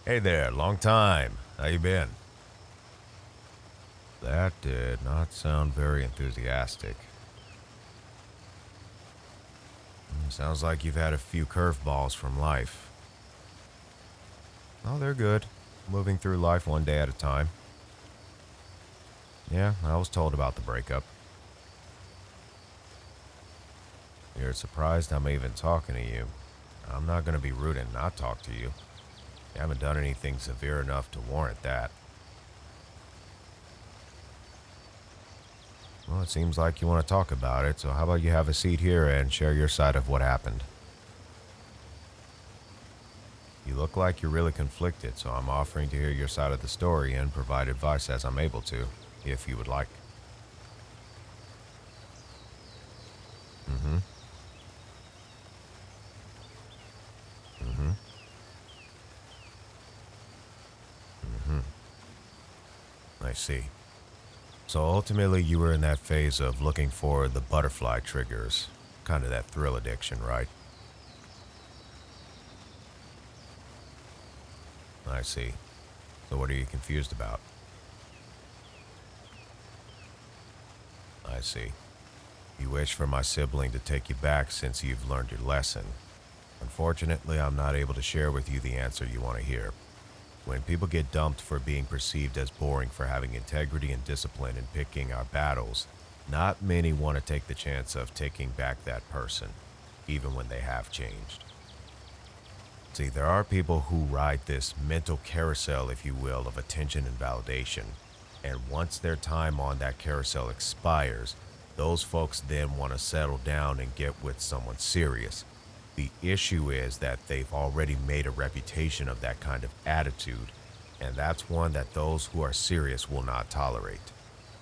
Hey there, long time. How you been? That did not sound very enthusiastic. Sounds like you've had a few curveballs from life. Oh, they're good. Moving through life one day at a time. Yeah, I was told about the breakup. You're surprised I'm even talking to you. I'm not gonna be rude and not talk to you. You haven't done anything severe enough to warrant that. Well, it seems like you want to talk about it, so how about you have a seat here and share your side of what happened? You look like you're really conflicted, so I'm offering to hear your side of the story and provide advice as I'm able to, if you would like. Mm-hmm. Mm-hmm. Mm-hmm. I see. So ultimately, you were in that phase of looking for the butterfly triggers, kind of that thrill addiction, right? I see. So what are you confused about? I see. You wish for my sibling to take you back since you've learned your lesson. Unfortunately, I'm not able to share with you the answer you want to hear. When people get dumped for being perceived as boring for having integrity and discipline in picking our battles, not many want to take the chance of taking back that person, even when they have changed. See, there are people who ride this mental carousel, if you will, of attention and validation. And once their time on that carousel expires, those folks then want to settle down and get with someone serious. The issue is that they've already made a reputation of that kind of attitude, and that's one that those who are serious will not tolerate.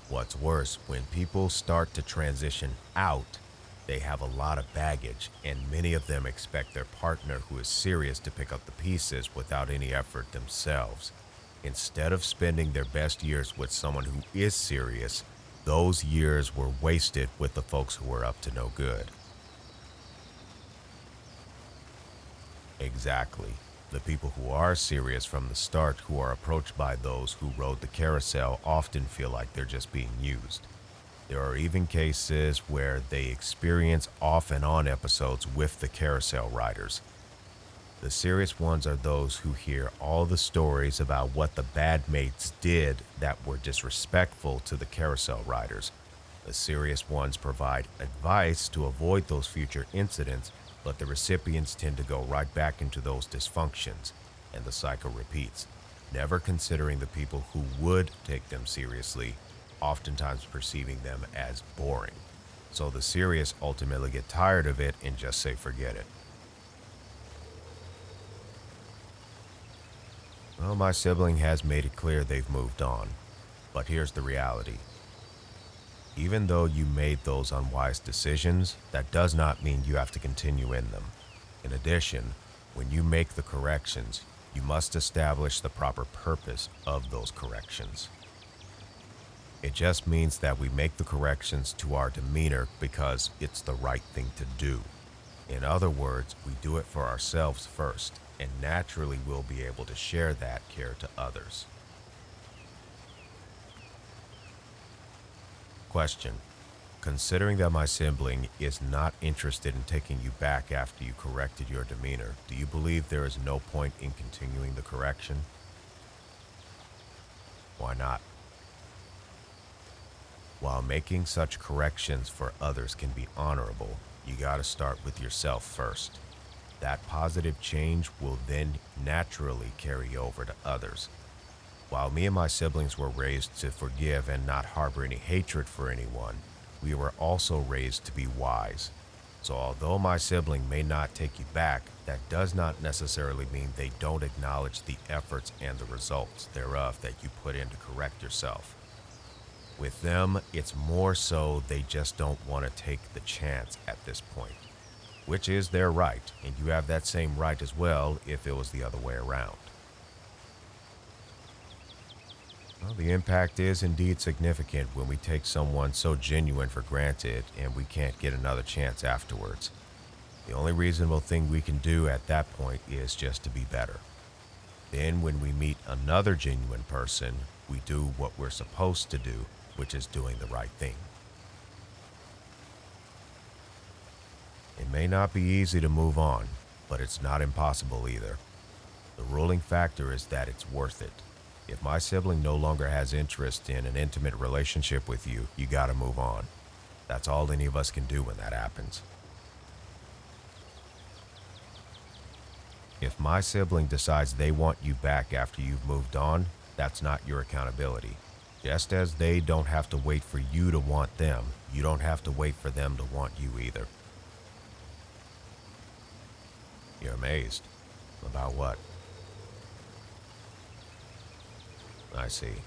What's worse, when people start to transition out, they have a lot of baggage, and many of them expect their partner who is serious to pick up the pieces without any effort themselves. Instead of spending their best years with someone who is serious, those years were wasted with the folks who were up to no good. Exactly. The people who are serious from the start who are approached by those who rode the carousel often feel like they're just being used. There are even cases where they experience off and on episodes with the carousel riders. The serious ones are those who hear all the stories about what the bad mates did that were disrespectful to the carousel riders. The serious ones provide advice to avoid those future incidents, but the recipients tend to go right back into those dysfunctions, and the cycle repeats, never considering the people who would take them seriously, oftentimes perceiving them as boring. So the serious ultimately get tired of it and just say forget it. Well, my sibling has made it clear they've moved on. But here's the reality. Even though you made those unwise decisions, that does not mean you have to continue in them. In addition, when you make the corrections, you must establish the proper purpose of those corrections. It just means that we make the corrections to our demeanor because it's the right thing to do. In other words, we do it for ourselves first, and naturally we'll be able to share that care to others. Question. Considering that my sibling is not interested in taking you back after you corrected your demeanor, do you believe there is no point in continuing the correction? Why not? While making such corrections for others can be honorable, you gotta start with yourself first. That positive change will then naturally carry over to others. While me and my siblings were raised to forgive and not harbor any hatred for anyone, we were also raised to be wise. So although my sibling may not take you back, that does not necessarily mean they don't acknowledge the efforts and the results thereof that you put in to correct yourself. With them, it's more so they just don't want to take the chance at this point, which is their right, and you have that same right as well if it was the other way around. Well, the impact is indeed significant when we take someone so genuine for granted and we can't get another chance afterwards. The only reasonable thing we can do at that point is just to be better. Then when we meet another genuine person, we do what we're supposed to do, which is doing the right thing. It may not be easy to move on, but it's not impossible either. The ruling factor is that it's worth it. If my sibling no longer has interest in an intimate relationship with you, you gotta move on. That's all any of us can do when that happens. If my sibling decides they want you back after you've moved on, that's not your accountability. Just as they don't have to wait for you to want them, you don't have to wait for them to want you either. You're amazed. About what? I see.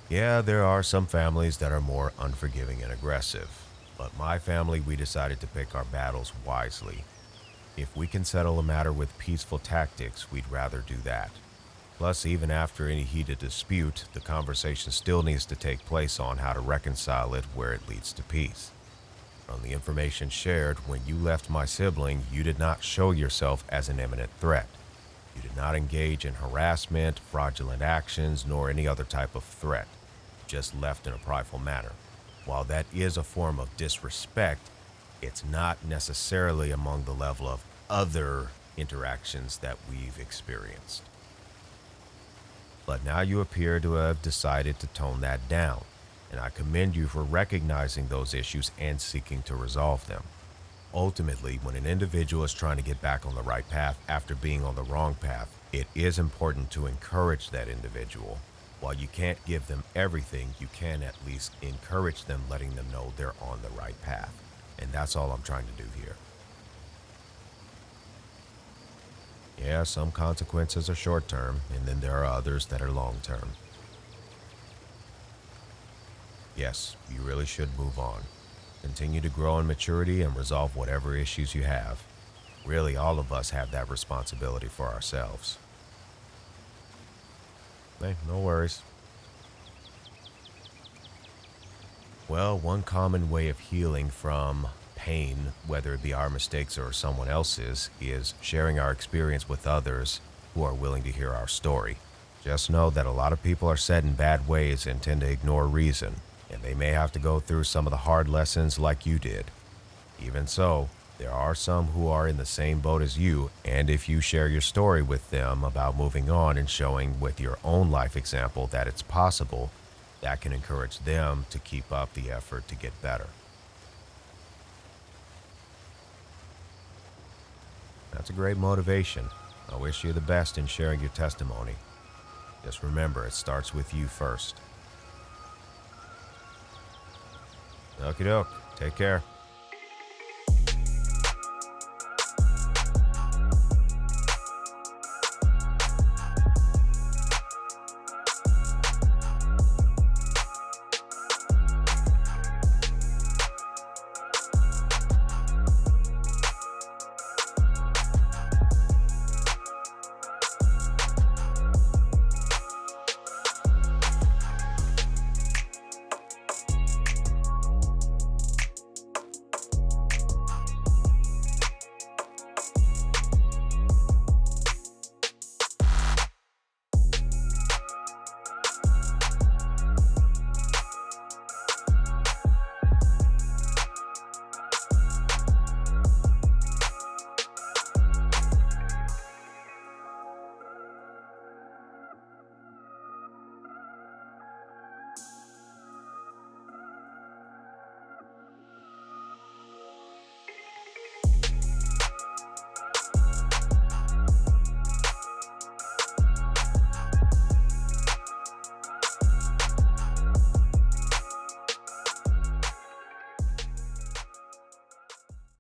Yeah, there are some families that are more unforgiving and aggressive, but my family, we decided to pick our battles wisely. If we can settle a matter with peaceful tactics, we'd rather do that. Plus, even after any heated dispute, the conversation still needs to take place on how to reconcile it where it leads to peace. From the information shared, when you left my sibling, you did not show yourself as an imminent threat. You did not engage in harassment, fraudulent actions, nor any other type of threat. You just left in a prideful manner. While that is a form of disrespect, it's not necessarily among the level of other interactions that we've experienced. But now you appear to have decided to tone that down, and I commend you for recognizing those issues and seeking to resolve them. Ultimately, when an individual is trying to get back on the right path after being on the wrong path, it is important to encourage that individual. While you can't give them everything, you can at least encourage them, letting them know they're on the right path. And that's all I'm trying to do here. Yeah, some consequences are short term, and then there are others that are long term. Yes, you really should move on. Continue to grow in maturity and resolve whatever issues you have. Really, all of us have that responsibility for ourselves. Hey, no worries. Well, one common way of healing from pain, whether it be our mistakes or someone else's, is sharing our experience with others who are willing to hear our story. Just know that a lot of people are set in bad ways and tend to ignore reason, and they may have to go through some of the hard lessons like you did. Even so, there are some who are in the same boat as you, and if you share your story with them about moving on and showing with your own life example that it's possible, that can encourage them to keep up the effort to get better. That's a great motivation. I wish you the best in sharing your testimony. Just remember, it starts with you first. Okie doke. Take care.